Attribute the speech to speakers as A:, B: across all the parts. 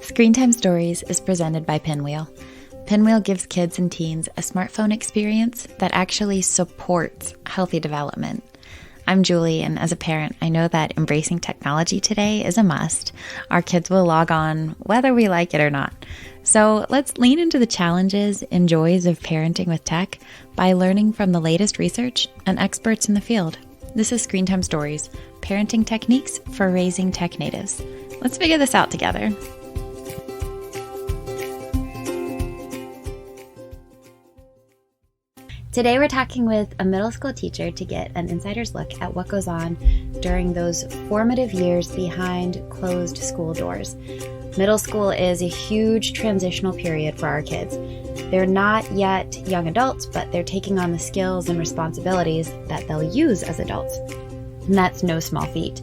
A: Screen Time Stories is presented by Pinwheel. Pinwheel gives kids and teens a smartphone experience that actually supports healthy development. I'm Julie, and as a parent, I know that embracing technology today is a must. Our kids will log on whether we like it or not. So let's lean into the challenges and joys of parenting with tech by learning from the latest research and experts in the field. This is Screen Time Stories, parenting techniques for raising tech natives. Let's figure this out together. Today we're talking with a middle school teacher to get an insider's look at what goes on during those formative years behind closed school doors. Middle school is a huge transitional period for our kids. They're not yet young adults, but they're taking on the skills and responsibilities that they'll use as adults. And that's no small feat.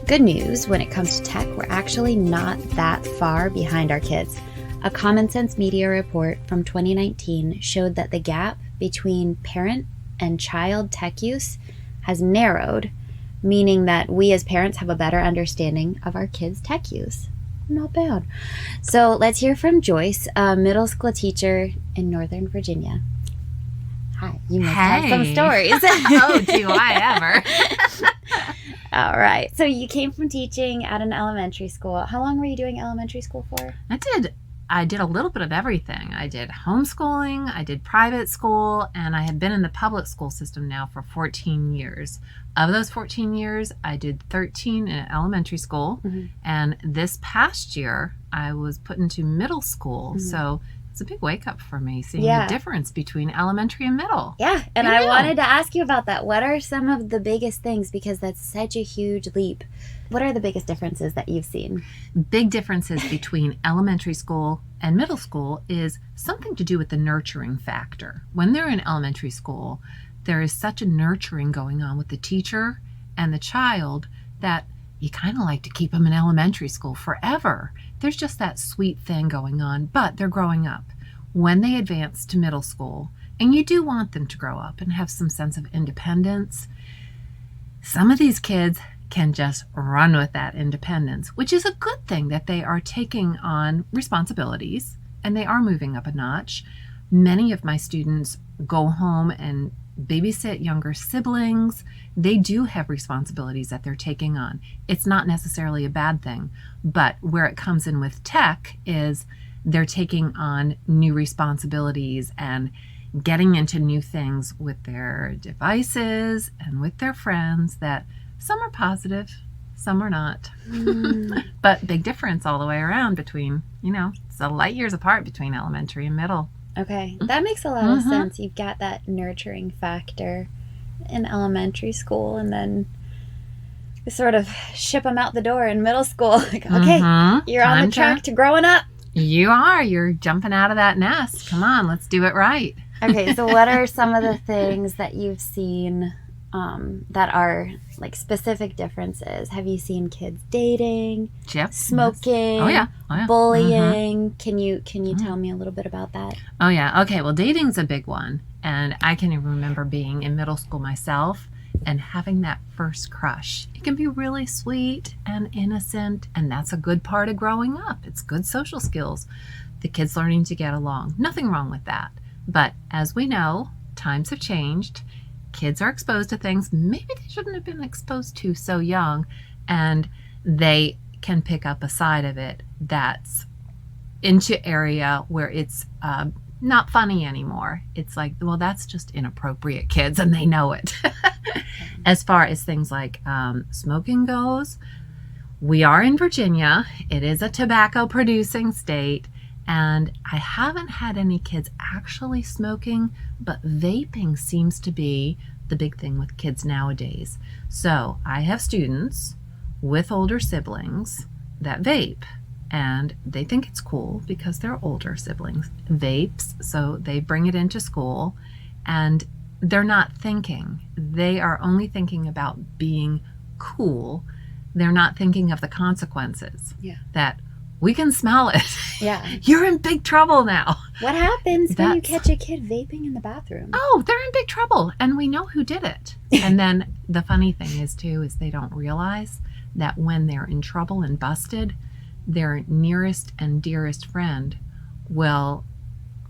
A: Good news, when it comes to tech, we're actually not that far behind our kids. A Common Sense Media report from 2019 showed that the gap between parent and child tech use has narrowed, meaning that we as parents have a better understanding of our kids' tech use. Not bad. So let's hear from Joyce, a middle school teacher in Northern Virginia. Hi, you must have some stories.
B: Oh, do I ever?
A: All right. So you came from teaching at an elementary school. How long were you doing elementary school for?
B: I did a little bit of everything. I did homeschooling, I did private school, and I have been in the public school system now for 14 years. Of those 14 years, I did 13 in elementary school, and this past year, I was put into middle school. So it's a big wake up for me, seeing the difference between elementary and middle.
A: Yeah, and I wanted to ask you about that. What are some of the biggest things? Because that's such a huge leap. What are the biggest differences that you've seen?
B: Big differences between elementary school and middle school is something to do with the nurturing factor. When they're in elementary school, there is such a nurturing going on with the teacher and the child that you kind of like to keep them in elementary school forever. There's just that sweet thing going on, but they're growing up. When they advance to middle school, and you do want them to grow up and have some sense of independence, some of these kids can just run with that independence, which is a good thing that they are taking on responsibilities and they are moving up a notch. Many of my students go home and babysit younger siblings. They do have responsibilities that they're taking on. It's not necessarily a bad thing, but where it comes in with tech is they're taking on new responsibilities and getting into new things with their devices and with their friends that some are positive, some are not. But big difference all the way around between, it's a light years apart between elementary and middle.
A: Okay, that makes a lot of sense. You've got that nurturing factor in elementary school, and then you sort of ship them out the door in middle school. Like, okay, you're on the track to growing up.
B: You are. You're jumping out of that nest. Come on, let's do it right.
A: Okay, so what are some of the things that you've seen that are like specific differences? Have you seen kids dating, smoking, bullying? Can you tell me a little bit about that?
B: Oh yeah. Okay. Well, dating's a big one, and I can remember being in middle school myself and having that first crush. It can be really sweet and innocent, and that's a good part of growing up. It's good social skills. The kids learning to get along. Nothing wrong with that. But as we know, times have changed. Kids are exposed to things maybe they shouldn't have been exposed to so young, and they can pick up a side of it that's into area where it's not funny anymore. It's like, well, that's just inappropriate, kids, and they know it. As far as things like smoking goes, we are in Virginia. It is a tobacco producing state. And I haven't had any kids actually smoking, but vaping seems to be the big thing with kids nowadays. So I have students with older siblings that vape, and they think it's cool because they're older siblings. Vapes, so they bring it into school, and they're not thinking. They are only thinking about being cool. They're not thinking of the consequences.
A: Yeah.
B: That we can smell it.
A: Yeah.
B: You're in big trouble now.
A: What happens when you catch a kid vaping in the bathroom?
B: Oh, they're in big trouble. And we know who did it. And then the funny thing is, too, is they don't realize that when they're in trouble and busted, their nearest and dearest friend will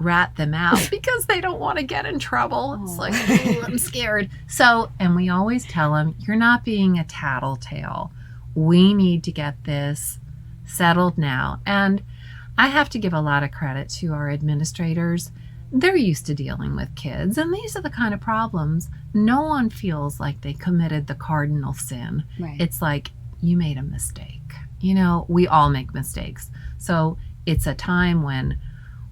B: rat them out because they don't want to get in trouble. It's like, ooh, I'm scared. So, and we always tell them, you're not being a tattletale. We need to get this settled now. And I have to give a lot of credit to our administrators. They're used to dealing with kids, and these are the kind of problems. No one feels like they committed the cardinal sin.
A: Right.
B: It's like, you made a mistake. You know, we all make mistakes. So it's a time when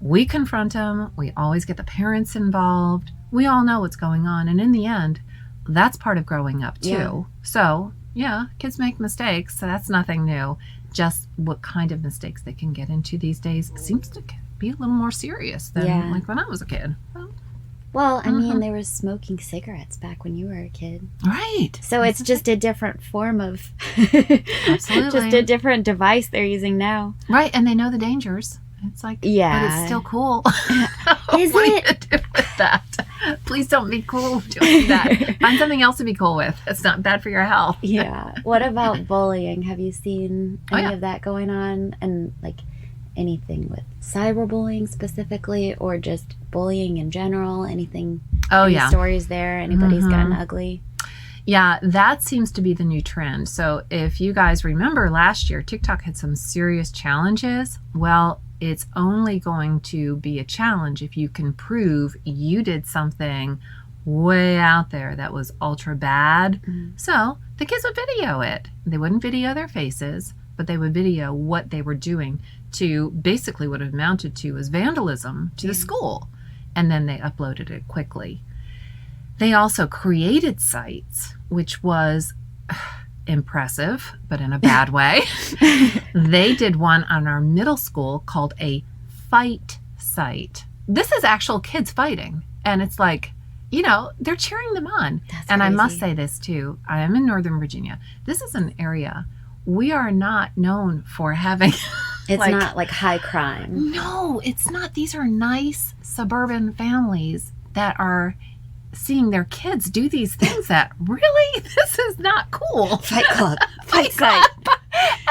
B: we confront them. We always get the parents involved. We all know what's going on. And in the end, that's part of growing up too.
A: Yeah.
B: So yeah, kids make mistakes. So that's nothing new. Just what kind of mistakes they can get into these days seems to be a little more serious than like when I was a kid.
A: Well, I mean, there was smoking cigarettes back when you were a kid.
B: Right.
A: So it's just a different form of,
B: Absolutely.
A: just a different device they're using now.
B: Right. And they know the dangers. It's like,
A: yeah.
B: But it's still cool.
A: Is
B: what
A: it?
B: Are you do with that? Please don't be cool doing that. Find something else to be cool with. It's not bad for your health.
A: Yeah. What about bullying? Have you seen any of that going on? And like anything with cyberbullying specifically, or just bullying in general? Anything? Any stories there? Anybody's gotten ugly?
B: Yeah, that seems to be the new trend. So if you guys remember last year, TikTok had some serious challenges. Well, it's only going to be a challenge if you can prove you did something way out there that was ultra bad. So the kids would video it. They wouldn't video their faces, but they would video what they were doing to basically what it amounted to was vandalism to the school. And then they uploaded it quickly. They also created sites, which was impressive, but in a bad way. They did one on our middle school called a fight site. This is actual kids fighting. And it's like, you know, they're cheering them on.
A: That's
B: and
A: crazy.
B: I must say this too. I am in Northern Virginia. This is an area we are not known for having.
A: It's not like high crime.
B: No, it's not. These are nice suburban families that are seeing their kids do these things that really, this is not cool.
A: Fight club.
B: Fight club.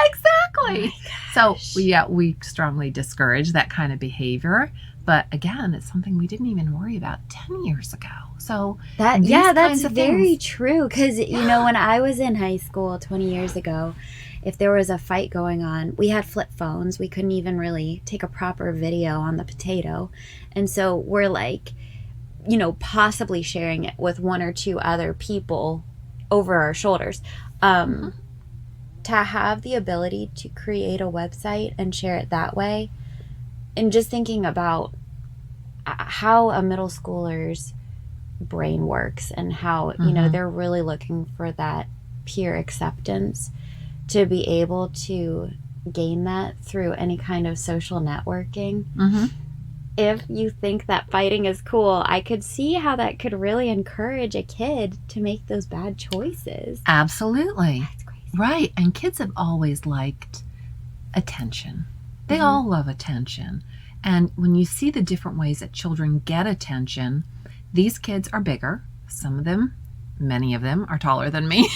B: Exactly. So we strongly discourage that kind of behavior. But again, it's something we didn't even worry about 10 years ago. So
A: that's very true. Because, you know, when I was in high school 20 years ago, if there was a fight going on, we had flip phones. We couldn't even really take a proper video on the potato. And so we're like, you know, possibly sharing it with one or two other people over our shoulders. To have the ability to create a website and share it that way, and just thinking about how a middle schooler's brain works and how, you know, they're really looking for that peer acceptance, to be able to gain that through any kind of social networking. If you think that fighting is cool, I could see how that could really encourage a kid to make those bad choices.
B: Absolutely.
A: That's crazy.
B: Right. And kids have always liked attention. They all love attention. And when you see the different ways that children get attention, these kids are bigger. Some of them, many of them, are taller than me.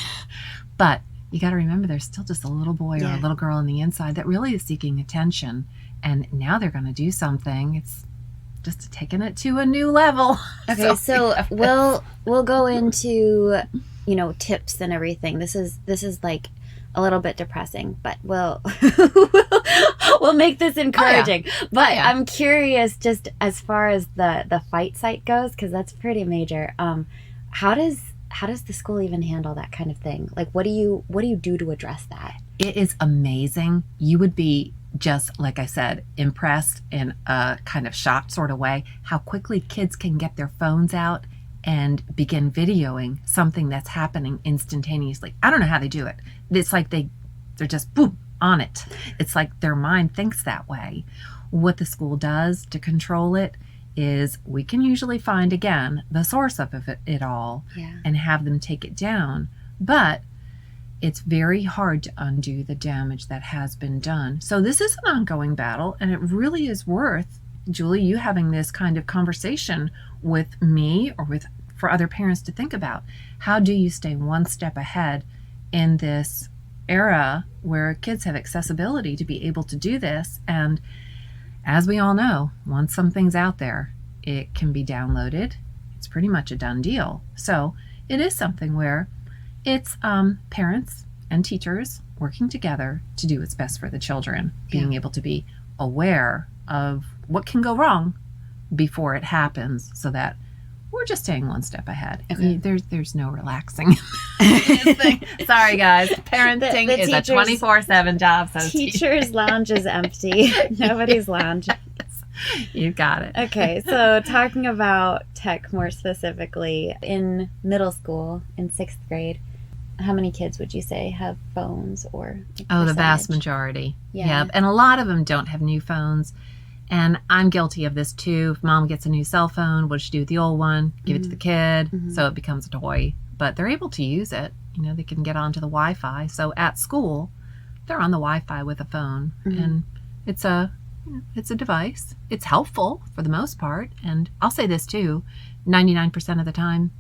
B: But you got to remember, there's still just a little boy or a little girl on the inside that really is seeking attention. And now they're going to do something. It's just taking it to a new level.
A: Okay, so we'll go into, you know, tips and everything. This is like a little bit depressing, but we'll make this encouraging. But I'm curious, just as far as the fight site goes, because that's pretty major. How does the school even handle that kind of thing? Like, what do you do to address that?
B: It is amazing. You would be, just like I said, impressed in a kind of shocked sort of way how quickly kids can get their phones out and begin videoing something that's happening instantaneously. I don't know how they do it. It's like they're just boom on it. It's like their mind thinks that way. What the school does to control it is we can usually find, again, the source of it all and have them take it down. But it's very hard to undo the damage that has been done. So this is an ongoing battle, and it really is worth, Julie, you having this kind of conversation with me or for other parents to think about. How do you stay one step ahead in this era where kids have accessibility to be able to do this? And as we all know, once something's out there, it can be downloaded. It's pretty much a done deal. So it is something where it's parents and teachers working together to do what's best for the children, being able to be aware of what can go wrong before it happens, so that we're just staying one step ahead.
A: Okay.
B: There's no relaxing. Sorry, guys. Parenting is a 24/7 job. So
A: teacher's lounge is empty. Nobody's lounging.
B: You got it.
A: Okay, so talking about tech more specifically, in middle school, in 6th grade, how many kids would you say have phones or
B: the vast majority.
A: Yeah.
B: Yep. And a lot of them don't have new phones. And I'm guilty of this too. If mom gets a new cell phone, what does she do with the old one? Give it to the kid. So it becomes a toy. But they're able to use it. You know, they can get onto the Wi-Fi. So at school, they're on the Wi-Fi with a phone. And it's a device. It's helpful for the most part. And I'll say this too, 99% of the time,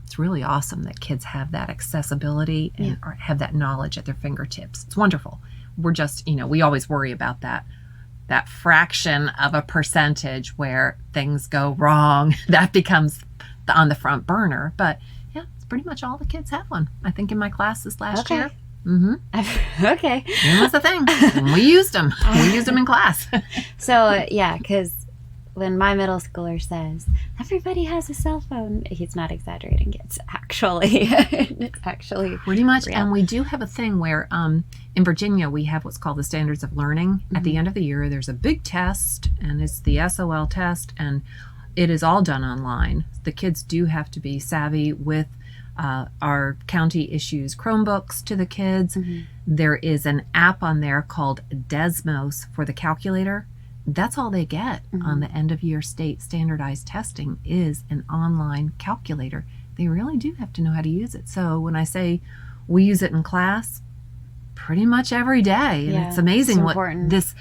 B: it's really awesome that kids have that accessibility and or have that knowledge at their fingertips. It's wonderful. We're just, we always worry about that fraction of a percentage where things go wrong. That becomes on the front burner. But yeah, it's pretty much all the kids have one. I think in my class this last year.
A: Okay.
B: It was the thing. And we used them. We used them in class.
A: So, yeah, because when my middle schooler says, everybody has a cell phone, he's not exaggerating. It's actually
B: pretty much.
A: real.
B: And we do have a thing where in Virginia, we have what's called the Standards of Learning. At the end of the year, there's a big test, and it's the SOL test, and it is all done online. The kids do have to be savvy with our county issues Chromebooks to the kids. There is an app on there called Desmos for the calculator. That's all they get on the end of year state standardized testing is an online calculator. They really do have to know how to use it. So when I say we use it in class, pretty much every day. And it's amazing what
A: important.
B: it's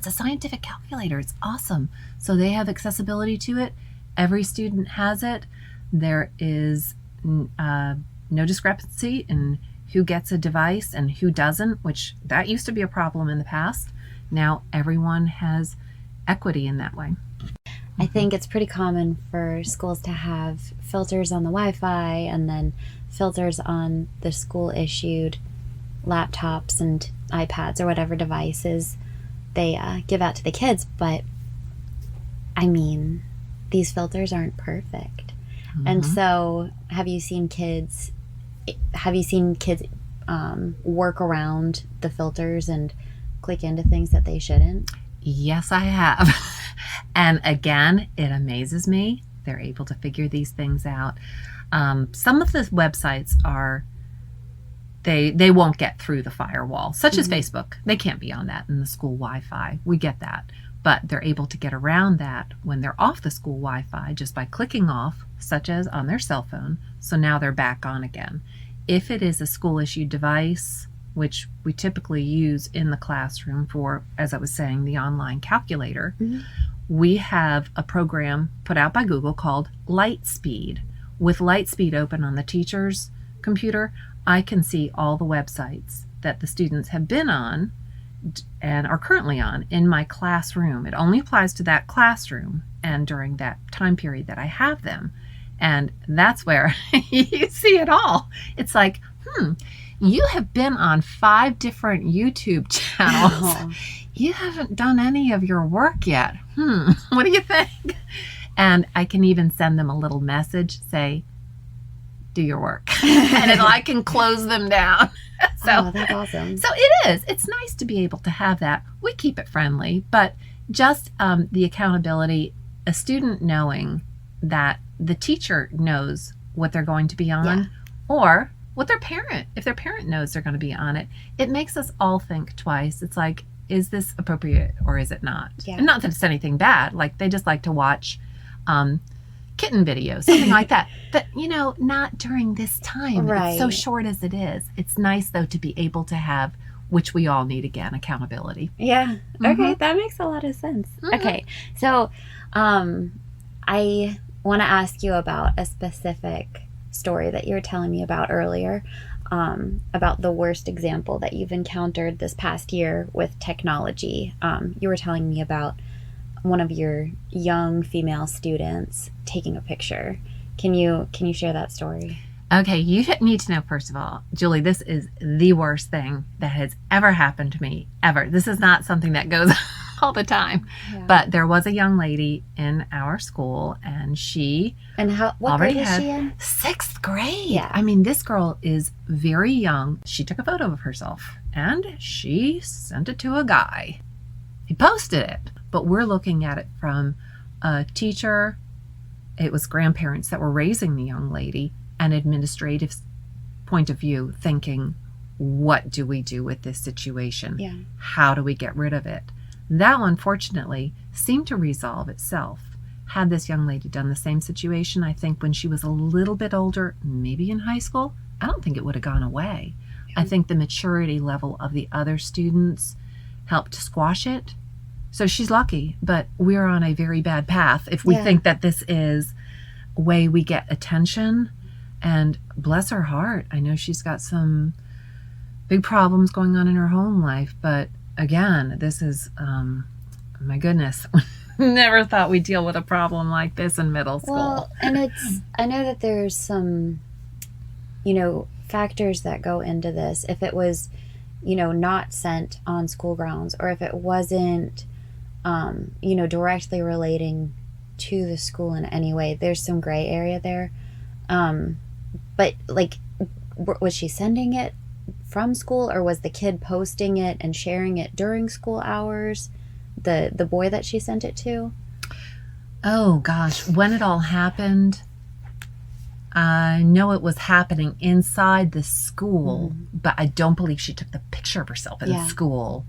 B: a scientific calculator. It's awesome. So they have accessibility to it. Every student has it. There is no discrepancy in who gets a device and who doesn't, which that used to be a problem in the past. Now everyone has equity in that way.
A: I think it's pretty common for schools to have filters on the Wi-Fi and then filters on the school-issued laptops and iPads or whatever devices they give out to the kids. But, I mean, these filters aren't perfect. And so have you seen kids work around the filters and click into things that they shouldn't?
B: Yes, I have. And again, it amazes me. They're able to figure these things out. Some of the websites they won't get through the firewall, such as Facebook. They can't be on that in the school Wi-Fi. We get that. But they're able to get around that when they're off the school Wi-Fi just by clicking off, such as on their cell phone. So now they're back on again. If it is a school-issued device, which we typically use in the classroom for, as I was saying, the online calculator, we have a program put out by Google called Lightspeed. With Lightspeed open on the teacher's computer, I can see all the websites that the students have been on and are currently on in my classroom. It only applies to that classroom and during that time period that I have them. And that's where you see it all. It's like, you have been on 5 different YouTube channels. You haven't done any of your work yet. What do you think? And I can even send them a little message, say, do your work. And I can close them down. So
A: that's awesome.
B: So it is. It's nice to be able to have that. We keep it friendly, but just the accountability, a student knowing that the teacher knows what they're going to be on, or what their parent, if their parent knows they're going to be on it, it makes us all think twice. It's like, is this appropriate or is it not? And not that it's anything bad. Like they just like to watch kitten video, something like that. But, not during this time.
A: Right.
B: It's so short as it is. It's nice, though, to be able to have, which we all need, again, accountability.
A: Yeah. Okay, that makes a lot of sense. Okay, so I want to ask you about a specific story that you were telling me about earlier, about the worst example that you've encountered this past year with technology. You were telling me about one of your young female students taking a picture. Can you share that story?
B: Okay, you need to know, first of all, Julie, this is the worst thing that has ever happened to me, ever. This is not something that goes all the time. Yeah. But there was a young lady in our school, and she
A: what grade was she in?
B: 6th grade.
A: Yeah.
B: I mean, this girl is very young. She took a photo of herself, and she sent it to a guy. He posted it, but we're looking at it from a teacher. It was grandparents that were raising the young lady, an administrative point of view, thinking, what do we do with this situation?
A: Yeah.
B: How do we get rid of it? That one, fortunately, seemed to resolve itself. Had this young lady done the same situation, I think when she was a little bit older, maybe in high school, I don't think it would have gone away. Yeah. I think the maturity level of the other students helped squash it. So she's lucky, but we're on a very bad path if we think that this is a way we get attention. And bless her heart, I know she's got some big problems going on in her home life. But again, this is, my goodness, never thought we'd deal with a problem like this in middle school.
A: Well, and I know that there's some, factors that go into this. If it was, not sent on school grounds, or if it wasn't, directly relating to the school in any way, there's some gray area there. But was she sending it from school, or was the kid posting it and sharing it during school hours? The boy that she sent it to?
B: Oh gosh, when it all happened, I know it was happening inside the school, but I don't believe she took the picture of herself in school.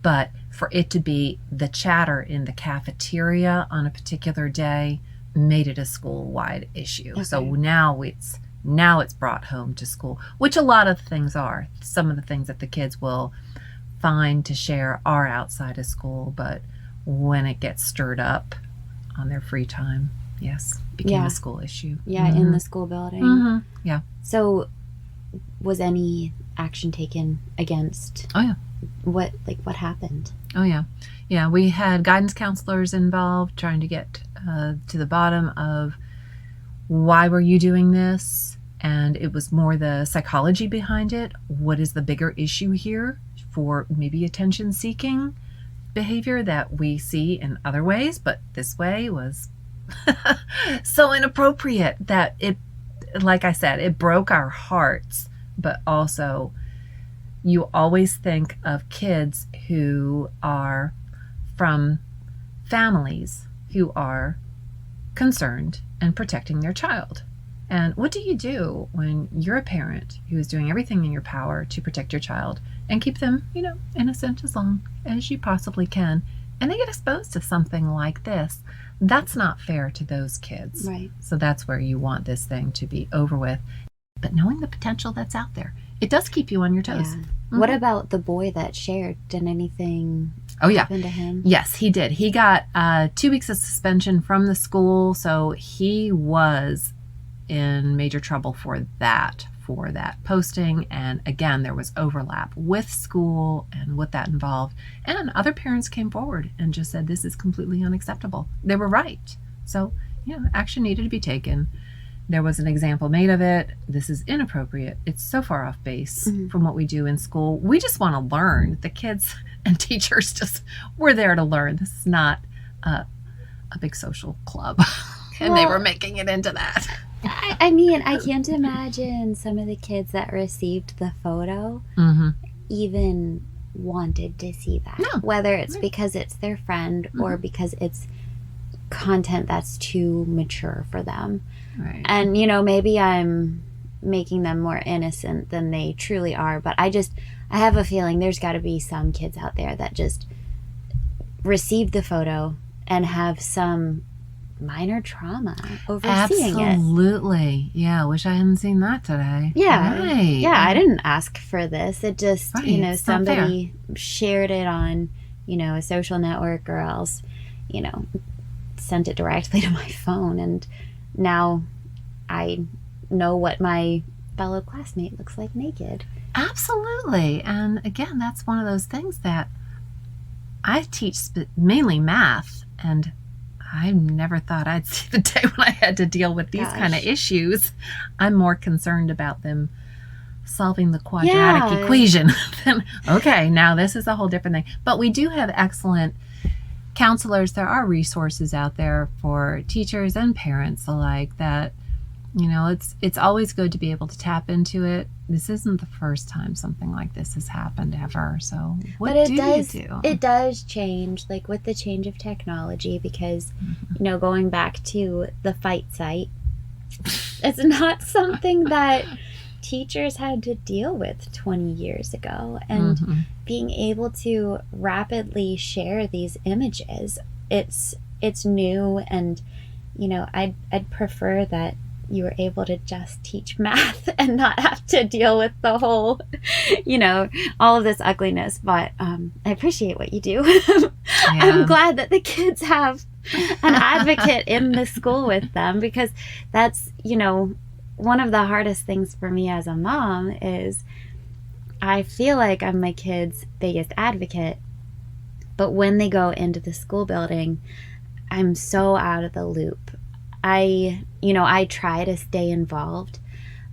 B: But for it to be the chatter in the cafeteria on a particular day made it a school-wide issue. Okay. So now it's brought home to school, which a lot of things are. Some of the things that the kids will find to share are outside of school, but when it gets stirred up on their free time, yes, it became a school issue.
A: Yeah, in the school building.
B: Yeah.
A: So was any action taken against?
B: Oh, yeah.
A: What happened?
B: Oh, yeah. Yeah, we had guidance counselors involved trying to get to the bottom of why were you doing this? And it was more the psychology behind it. What is the bigger issue here for maybe attention-seeking behavior that we see in other ways, but this way was so inappropriate that it, like I said, it broke our hearts. But also, you always think of kids who are from families who are concerned and protecting their child. And what do you do when you're a parent who is doing everything in your power to protect your child and keep them, innocent as long as you possibly can, and they get exposed to something like this? That's not fair to those kids.
A: Right.
B: So that's where you want this thing to be over with. But knowing the potential that's out there, it does keep you on your toes.
A: Yeah. What about the boy that shared? Did anything happen to him?
B: Yes, he did. He got 2 weeks of suspension from the school, so he was in major trouble for that posting. And again, there was overlap with school and what that involved. And other parents came forward and just said, this is completely unacceptable. They were right. So, action needed to be taken. There was an example made of it. This is inappropriate. It's so far off base from what we do in school. We just want to learn. The kids and teachers we're there to learn. This is not a big social club. And they were making it into that.
A: I mean, I can't imagine some of the kids that received the photo even wanted to see that.
B: No.
A: Whether it's because it's their friend or because it's content that's too mature for them.
B: Right.
A: And, maybe I'm making them more innocent than they truly are, but I have a feeling there's got to be some kids out there that just received the photo and have some minor trauma overseeing it.
B: Absolutely. Yeah, I wish I hadn't seen that today.
A: Yeah.
B: Right.
A: Yeah, I didn't ask for this. It just,
B: Right,
A: you know,
B: it's not
A: somebody shared it on, you know, a social network, or else, you know, sent it directly to my phone. And now I know what my fellow classmate looks like naked.
B: Absolutely. And again, that's one of those things that I teach mainly math, and I never thought I'd see the day when I had to deal with these kind of issues. I'm more concerned about them solving the quadratic equation than, okay, now this is a whole different thing. But we do have excellent counselors. There are resources out there for teachers and parents alike that, you know, it's always good to be able to tap into it. This isn't the first time something like this has happened ever. So what do you do?
A: It does change, like with the change of technology, because, you know, going back to the fight site, it's not something that teachers had to deal with 20 years ago. And being able to rapidly share these images, it's new. And, you know, I'd prefer that you were able to just teach math and not have to deal with the whole, you know, all of this ugliness. But I appreciate what you do. I'm glad that the kids have an advocate in the school with them, because that's, you know, one of the hardest things for me as a mom is I feel like I'm my kids' biggest advocate. But when they go into the school building, I'm so out of the loop. I try to stay involved,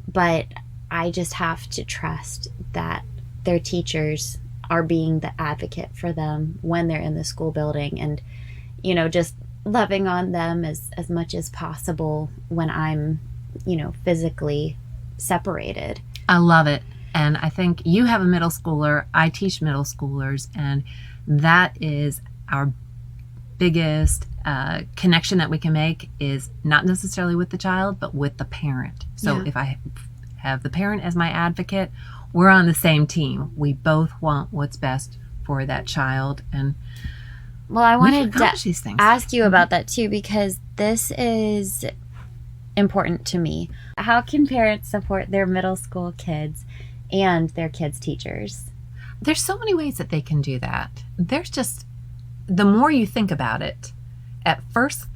A: but I just have to trust that their teachers are being the advocate for them when they're in the school building, and, you know, just loving on them as much as possible when I'm, you know, physically separated.
B: I love it. And I think you have a middle schooler. I teach middle schoolers, and that is our biggest connection that we can make, is not necessarily with the child, but with the parent. So if I have the parent as my advocate, we're on the same team. We both want what's best for that child. And
A: well, I wanted to ask you about that too, because this is important to me. How can parents support their middle school kids and their kids' teachers?
B: There's so many ways that they can do that. There's just, the more you think about it, at first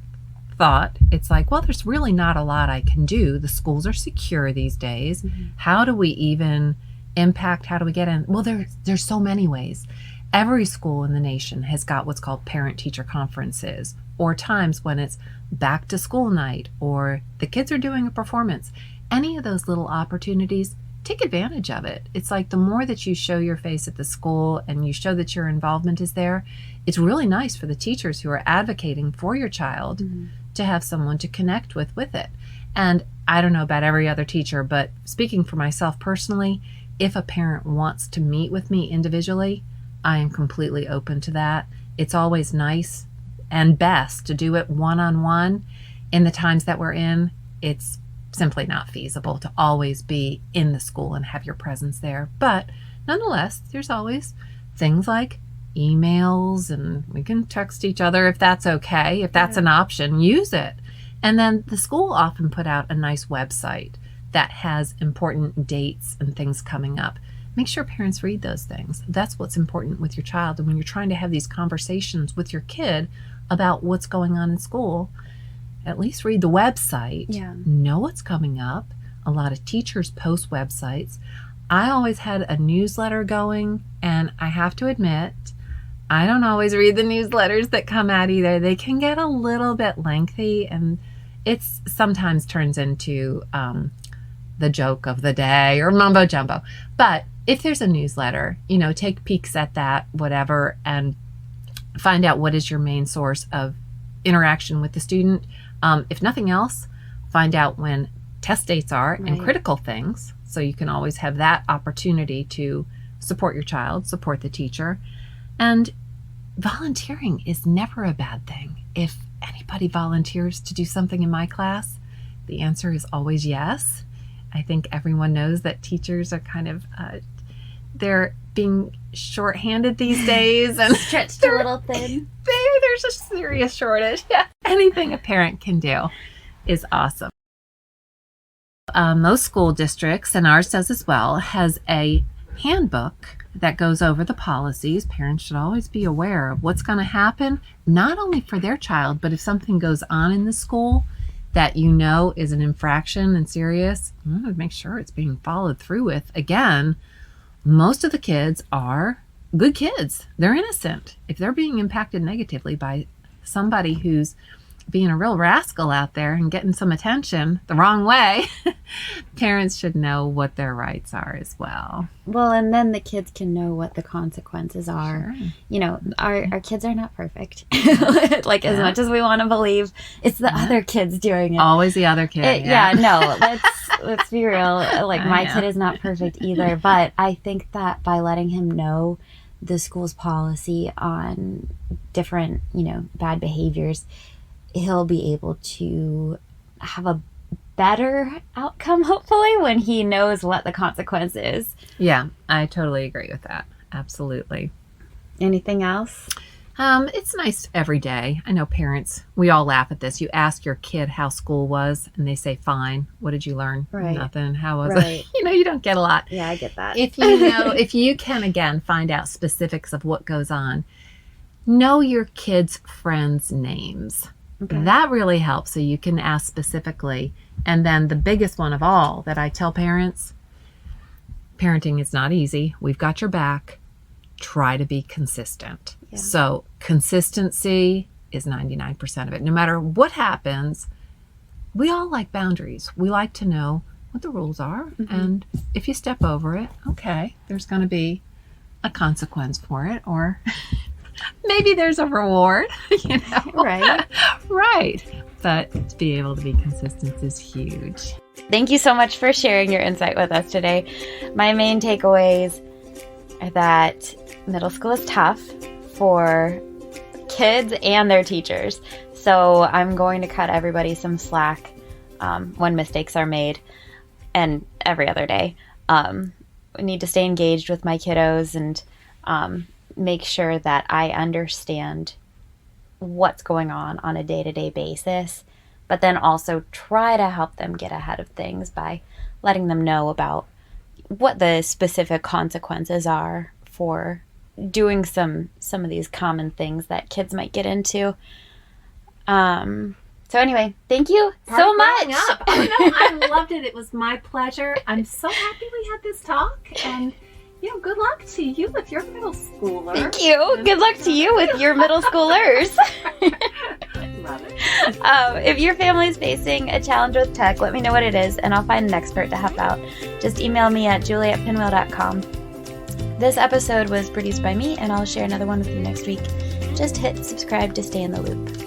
B: thought, it's like, well, there's really not a lot I can do. The schools are secure these days. How do we even impact? How do we get in? Well, there's so many ways. Every school in the nation has got what's called parent-teacher conferences, or times when it's back to school night, or the kids are doing a performance. Any of those little opportunities, take advantage of it. It's like the more that you show your face at the school and you show that your involvement is there, it's really nice for the teachers who are advocating for your child to have someone to connect with it. And I don't know about every other teacher, but speaking for myself personally, if a parent wants to meet with me individually, I am completely open to that. It's always nice and best to do it one-on-one. In the times that we're in, it's simply not feasible to always be in the school and have your presence there. But nonetheless, there's always things like emails, and we can text each other if that's okay. If that's an option, use it. And then the school often put out a nice website that has important dates and things coming up. Make sure parents read those things. That's what's important with your child. And when you're trying to have these conversations with your kid about what's going on in school, at least read the website. Know what's coming up. A lot of teachers post websites. I always had a newsletter going, and I have to admit, I don't always read the newsletters that come out either. They can get a little bit lengthy, and it's sometimes turns into the joke of the day or mumbo jumbo. But if there's a newsletter, you know, take peeks at that, whatever, and find out what is your main source of interaction with the student. If nothing else, find out when test dates are and critical things, so you can always have that opportunity to support your child, support the teacher. And volunteering is never a bad thing. If anybody volunteers to do something in my class, the answer is always yes. I think everyone knows that teachers are kind of, they're being shorthanded these days and
A: stretched a little thin.
B: There's a serious shortage. Yeah. anything a parent can do is awesome. Most school districts, and ours does as well, has a handbook that goes over the policies. Parents should always be aware of what's going to happen, not only for their child, but if something goes on in the school that you know is an infraction and serious, make sure it's being followed through with. Again, most of the kids are good kids. They're innocent. If they're being impacted negatively by somebody who's being a real rascal out there and getting some attention the wrong way, parents should know what their rights are as well.
A: Well, and then the kids can know what the consequences are.
B: Sure.
A: You know, our kids are not perfect. Like, as much as we want to believe, it's the other kids doing it.
B: Always the other kid.
A: No, let's be real. Like, my kid is not perfect either. But I think that by letting him know the school's policy on different, bad behaviors, he'll be able to have a better outcome, hopefully, when he knows what the consequence is.
B: Yeah, I totally agree with that. Absolutely.
A: Anything else?
B: It's nice every day. I know parents, we all laugh at this. You ask your kid how school was, and they say, fine. What did you learn?
A: Right.
B: Nothing. How was it? You don't get a lot.
A: Yeah, I get that.
B: If you can, again, find out specifics of what goes on, know your kids' friends' names. Okay. That really helps, so you can ask specifically. And then the biggest one of all that I tell parents, parenting is not easy. We've got your back. Try to be consistent. Yeah. So consistency is 99% of it. No matter what happens, we all like boundaries. We like to know what the rules are. Mm-hmm. And if you step over it, okay, there's going to be a consequence for it, or maybe there's a reward,
A: Right.
B: Right. But to be able to be consistent is huge.
A: Thank you so much for sharing your insight with us today. My main takeaways are that middle school is tough for kids and their teachers. So I'm going to cut everybody some slack when mistakes are made, and every other day. I need to stay engaged with my kiddos and make sure that I understand what's going on a day-to-day basis, but then also try to help them get ahead of things by letting them know about what the specific consequences are for doing some of these common things that kids might get into. So anyway, thank you so much.
B: Oh, no, I loved it. It was my pleasure. I'm so happy we had this talk, and good luck to you with your middle schooler.
A: Thank you. Good luck to you with your middle schoolers.
B: Love it.
A: If your family is facing a challenge with tech, let me know what it is, and I'll find an expert to help out. Just email me at julie@pinwheel.com. This episode was produced by me, and I'll share another one with you next week. Just hit subscribe to stay in the loop.